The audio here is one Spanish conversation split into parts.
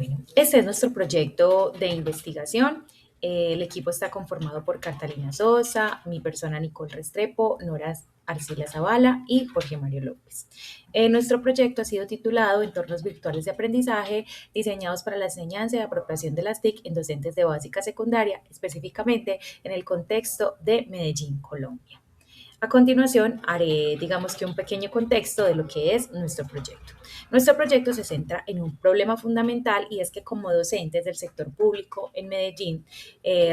Bueno, este es nuestro proyecto de investigación. El equipo está conformado por Catalina Sosa, mi persona Nicole Restrepo, Nora Arcila Zavala y Jorge Mario López. Nuestro proyecto ha sido titulado Entornos virtuales de aprendizaje diseñados para la enseñanza y apropiación de las TIC en docentes de básica secundaria, específicamente en el contexto de Medellín, Colombia. A continuación, haré, digamos que un pequeño contexto de lo que es nuestro proyecto. Nuestro proyecto se centra en un problema fundamental y es que como docentes del sector público en Medellín,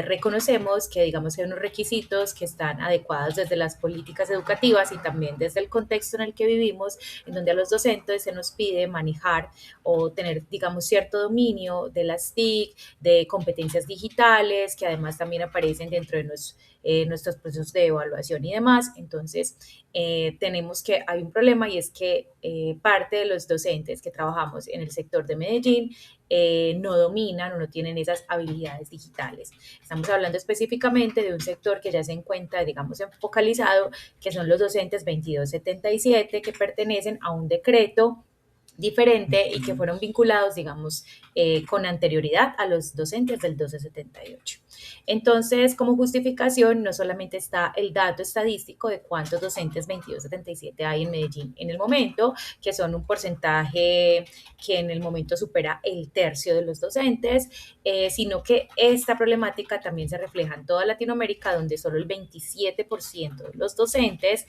reconocemos que, digamos, hay unos requisitos que están adecuados desde las políticas educativas y también desde el contexto en el que vivimos, en donde a los docentes se nos pide manejar o tener, digamos, cierto dominio de las TIC, de competencias digitales, que además también aparecen dentro de nuestros procesos de evaluación y demás. Entonces, tenemos que hay un problema y es que parte de los docentes que trabajamos en el sector de Medellín no dominan o no tienen esas habilidades digitales. Estamos hablando específicamente de un sector que ya se encuentra, digamos, focalizado, que son los docentes 2277 que pertenecen a un decreto diferente y que fueron vinculados, digamos, con anterioridad a los docentes del 1278. Entonces, como justificación, no solamente está el dato estadístico de cuántos docentes 2277 hay en Medellín en el momento, que son un porcentaje que en el momento supera el tercio de los docentes, sino que esta problemática también se refleja en toda Latinoamérica, donde solo el 27% de los docentes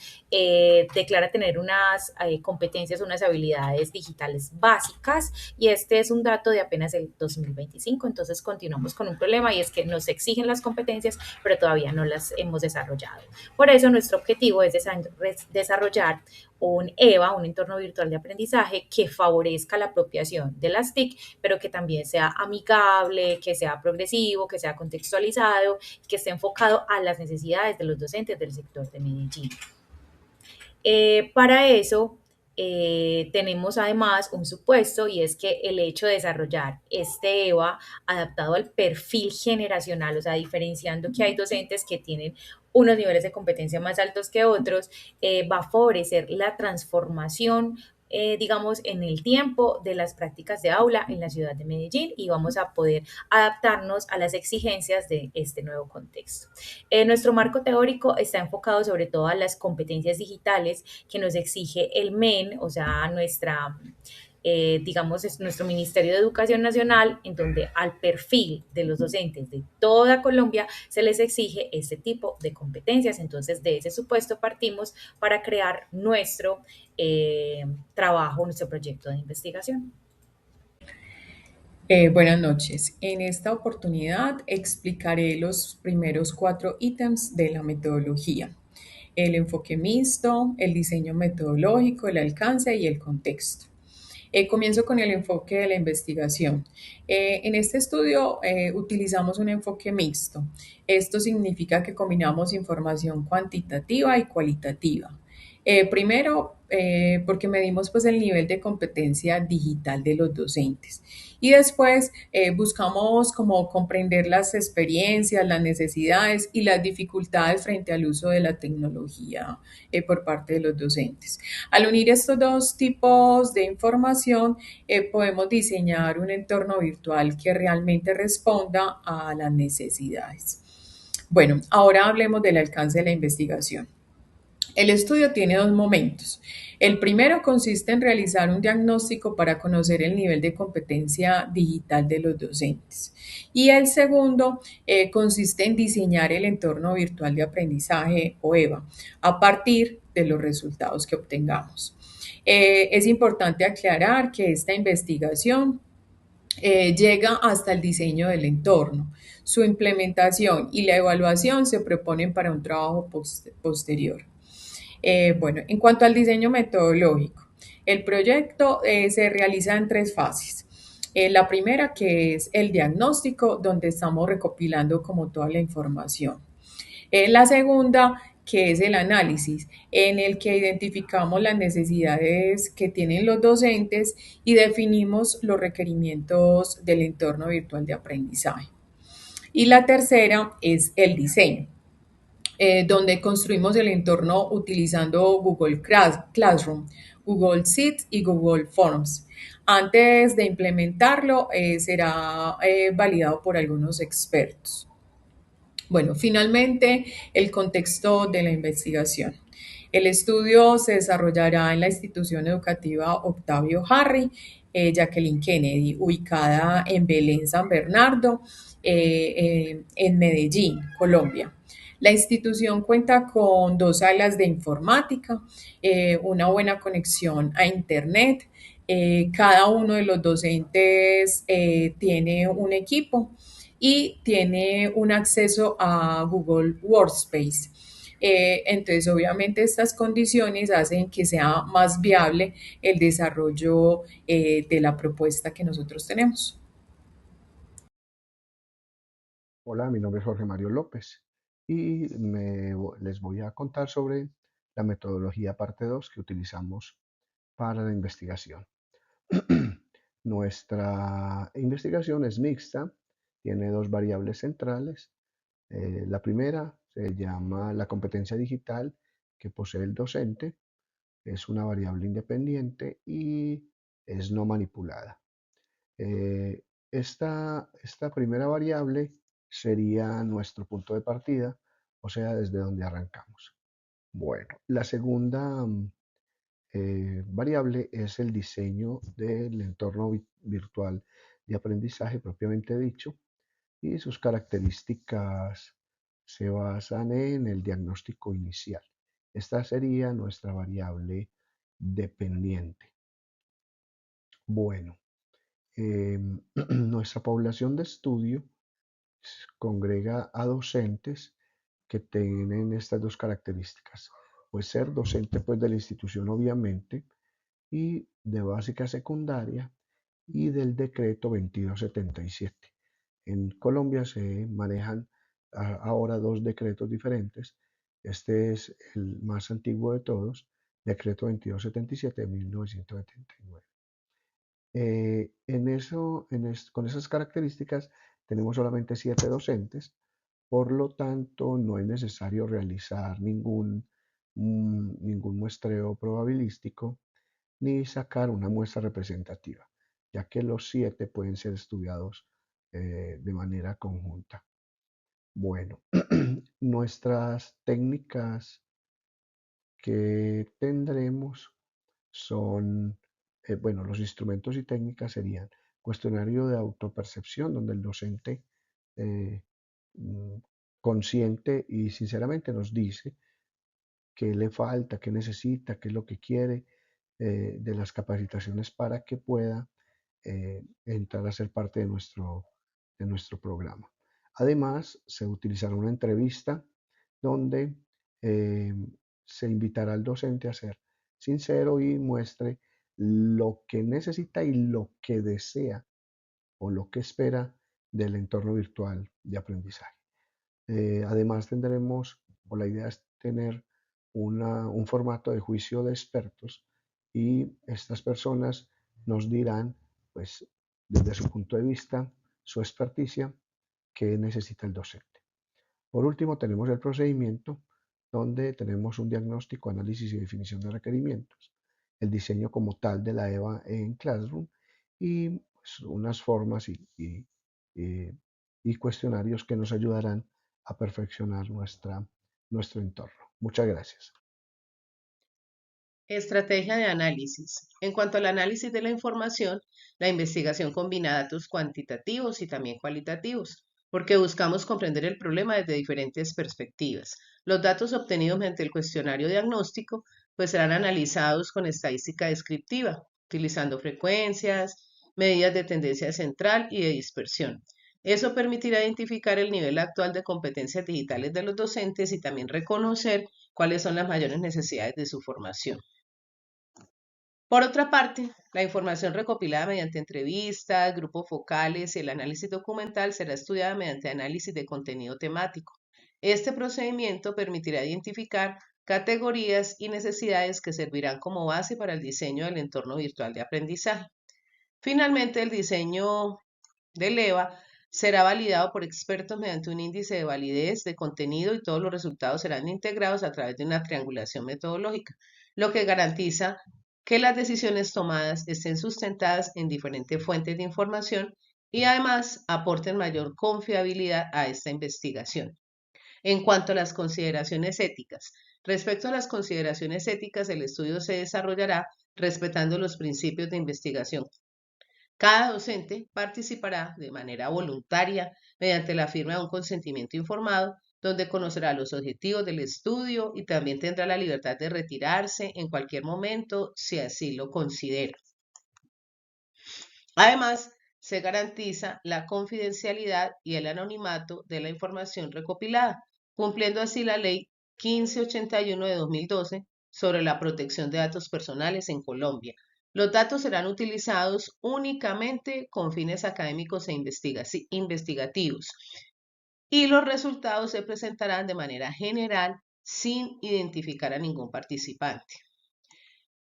declara tener unas competencias, unas habilidades digitales básicas, y este es un dato de apenas el 2025. Entonces continuamos con un problema y es que nos exigen las competencias, pero todavía no las hemos desarrollado. Por eso nuestro objetivo es desarrollar un EVA, un entorno virtual de aprendizaje que favorezca la apropiación de las TIC, pero que también sea amigable, que sea progresivo, que sea contextualizado, que esté enfocado a las necesidades de los docentes del sector de Medellín. Para eso, tenemos además un supuesto y es que el hecho de desarrollar este EVA adaptado al perfil generacional, o sea, diferenciando que hay docentes que tienen unos niveles de competencia más altos que otros, va a favorecer la transformación, digamos, en el tiempo de las prácticas de aula en la ciudad de Medellín, y vamos a poder adaptarnos a las exigencias de este nuevo contexto. Nuestro marco teórico está enfocado sobre todo a las competencias digitales que nos exige el MEN, o sea, digamos, es nuestro Ministerio de Educación Nacional, en donde al perfil de los docentes de toda Colombia se les exige este tipo de competencias. Entonces, de ese supuesto partimos para crear nuestro trabajo, nuestro proyecto de investigación. Buenas noches. En esta oportunidad explicaré los primeros 4 ítems de la metodología: el enfoque mixto, el diseño metodológico, el alcance y el contexto. Comienzo con el enfoque de la investigación. En este estudio utilizamos un enfoque mixto. Esto significa que combinamos información cuantitativa y cualitativa. Primero, porque medimos pues, el nivel de competencia digital de los docentes. Y después buscamos como comprender las experiencias, las necesidades y las dificultades frente al uso de la tecnología por parte de los docentes. Al unir estos dos tipos de información, podemos diseñar un entorno virtual que realmente responda a las necesidades. Bueno, ahora hablemos del alcance de la investigación. El estudio tiene 2 momentos. El primero consiste en realizar un diagnóstico para conocer el nivel de competencia digital de los docentes. Y el segundo consiste en diseñar el entorno virtual de aprendizaje o EVA a partir de los resultados que obtengamos. Es importante aclarar que esta investigación llega hasta el diseño del entorno. Su implementación y la evaluación se proponen para un trabajo posterior. Bueno, en cuanto al diseño metodológico, el proyecto se realiza en 3 fases. La primera, que es el diagnóstico, donde estamos recopilando como toda la información. La segunda, que es el análisis, en el que identificamos las necesidades que tienen los docentes y definimos los requerimientos del entorno virtual de aprendizaje. Y la tercera es el diseño, donde construimos el entorno utilizando Google Classroom, Google Sheets y Google Forms. Antes de implementarlo, será validado por algunos expertos. Bueno, finalmente, el contexto de la investigación. El estudio se desarrollará en la institución educativa Octavio Harry, Jacqueline Kennedy, ubicada en Belén, San Bernardo, en Medellín, Colombia. La institución cuenta con 2 salas de informática, una buena conexión a Internet. Cada uno de los docentes tiene un equipo y tiene un acceso a Google Workspace. Entonces, obviamente, estas condiciones hacen que sea más viable el desarrollo de la propuesta que nosotros tenemos. Hola, mi nombre es Jorge Mario López y les voy a contar sobre la metodología parte 2 que utilizamos para la investigación. Nuestra investigación es mixta, tiene 2 variables centrales. La primera se llama la competencia digital que posee el docente, es una variable independiente y es no manipulada. Eh, esta primera variable sería nuestro punto de partida, o sea, desde donde arrancamos. Bueno, la segunda variable es el diseño del entorno virtual de aprendizaje propiamente dicho y sus características se basan en el diagnóstico inicial. Esta sería nuestra variable dependiente. Bueno, nuestra población de estudio congrega a docentes que tienen estas 2 características. Pues ser docente pues, de la institución obviamente y de básica secundaria y del decreto 2277. En Colombia se manejan ahora 2 decretos diferentes. Este es el más antiguo de todos, decreto 2277 de 1979. Con esas características tenemos solamente 7 docentes, por lo tanto no es necesario realizar ningún muestreo probabilístico ni sacar una muestra representativa, ya que los 7 pueden ser estudiados de manera conjunta. Bueno, nuestras técnicas que tendremos son, bueno, los instrumentos y técnicas serían cuestionario de autopercepción, donde el docente eh, mm, consciente y sinceramente nos dice qué le falta, qué necesita, qué es lo que quiere de las capacitaciones para que pueda entrar a ser parte de nuestro programa. Además, se utilizará una entrevista donde eh, se invitará al docente a ser sincero y muestre lo que necesita y lo que desea o lo que espera del entorno virtual de aprendizaje. Además tendremos, o la idea es tener un formato de juicio de expertos y estas personas nos dirán, pues, desde su punto de vista, su experticia, qué necesita el docente. Por último, tenemos el procedimiento donde tenemos un diagnóstico, análisis y definición de requerimientos, el diseño como tal de la EVA en Classroom y pues, unas formas y- y cuestionarios que nos ayudarán a perfeccionar nuestro entorno. Muchas gracias. Estrategia de análisis. En cuanto al análisis de la información, la investigación combina datos cuantitativos y también cualitativos, porque buscamos comprender el problema desde diferentes perspectivas. Los datos obtenidos mediante el cuestionario diagnóstico pues serán analizados con estadística descriptiva, utilizando frecuencias, medidas de tendencia central y de dispersión. Eso permitirá identificar el nivel actual de competencias digitales de los docentes y también reconocer cuáles son las mayores necesidades de su formación. Por otra parte, la información recopilada mediante entrevistas, grupos focales y el análisis documental será estudiada mediante análisis de contenido temático. Este procedimiento permitirá identificar categorías y necesidades que servirán como base para el diseño del entorno virtual de aprendizaje. Finalmente, el diseño del EVA será validado por expertos mediante un índice de validez de contenido y todos los resultados serán integrados a través de una triangulación metodológica, lo que garantiza que las decisiones tomadas estén sustentadas en diferentes fuentes de información y además aporten mayor confiabilidad a esta investigación. En cuanto a las consideraciones éticas, respecto a las consideraciones éticas, el estudio se desarrollará respetando los principios de investigación. Cada docente participará de manera voluntaria mediante la firma de un consentimiento informado, donde conocerá los objetivos del estudio y también tendrá la libertad de retirarse en cualquier momento si así lo considera. Además, se garantiza la confidencialidad y el anonimato de la información recopilada, cumpliendo así la Ley 1581 de 2012 sobre la protección de datos personales en Colombia. Los datos serán utilizados únicamente con fines académicos e investigativos y los resultados se presentarán de manera general sin identificar a ningún participante.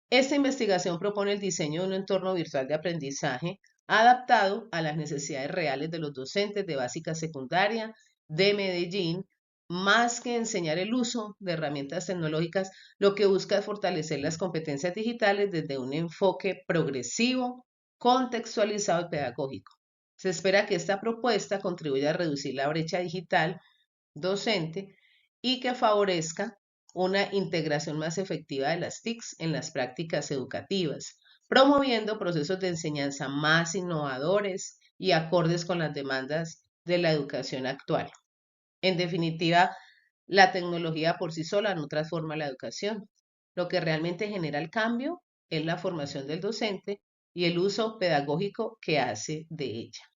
Esta investigación propone el diseño de un entorno virtual de aprendizaje adaptado a las necesidades reales de los docentes de básica secundaria de Medellín, más que enseñar el uso de herramientas tecnológicas, lo que busca es fortalecer las competencias digitales desde un enfoque progresivo, contextualizado y pedagógico. Se espera que esta propuesta contribuya a reducir la brecha digital docente y que favorezca una integración más efectiva de las TICs en las prácticas educativas, promoviendo procesos de enseñanza más innovadores y acordes con las demandas de la educación actual. En definitiva, la tecnología por sí sola no transforma la educación. Lo que realmente genera el cambio es la formación del docente y el uso pedagógico que hace de ella.